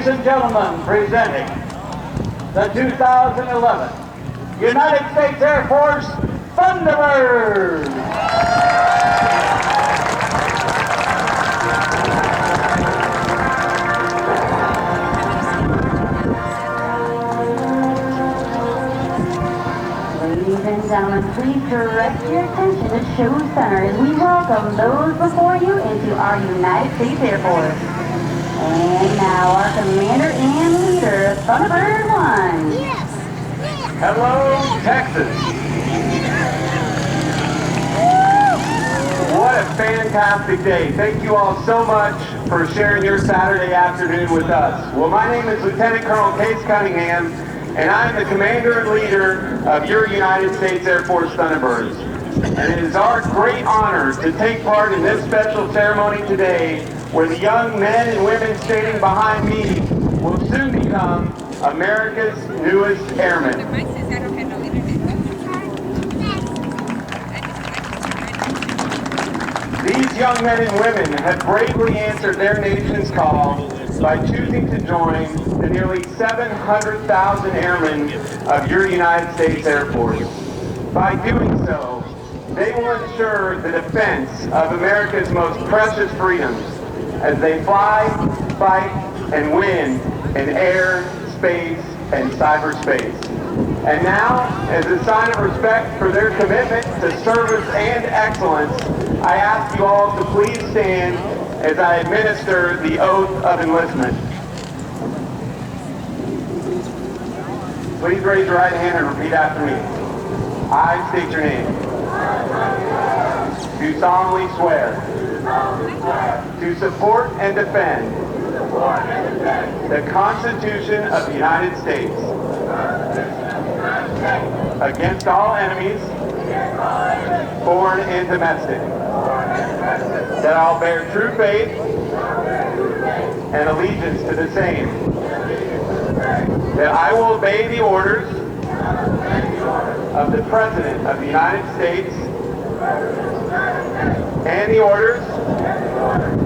Ladies and gentlemen, presenting the 2011 United States Air Force Thunderbirds. Ladies and gentlemen, please direct your attention to Show Center as we welcome those before you into our United States Air Force. And now our commander and leader, Thunderbird 1. Yes. Hello, Texas. What a fantastic day. Thank you all so much for sharing your Saturday afternoon with us. Well, my name is Lieutenant Colonel Case Cunningham, and I'm the commander and leader of your United States Air Force Thunderbirds. And it is our great honor to take part in this special ceremony today, where the young men and women standing behind me will soon become America's newest airmen. These young men and women have bravely answered their nation's call by choosing to join the nearly 700,000 airmen of your United States Air Force. By doing so, they will ensure the defense of America's most precious freedoms as they fly, fight, and win in air, space, and cyberspace. And now, as a sign of respect for their commitment to service and excellence, I ask you all to please stand as I administer the oath of enlistment. Please raise your right hand and repeat after me. I state your name. Do solemnly swear to support and defend the Constitution of the United States against all enemies, foreign and domestic, that I'll bear true faith and allegiance to the same, that I will obey the orders of the President of the United States and the orders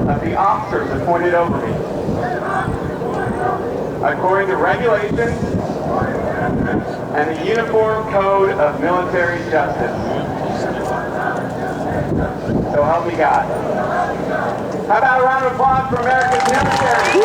of the officers appointed over me, according to regulations and the Uniform Code of Military Justice. So help me God. How about a round of applause for America's military?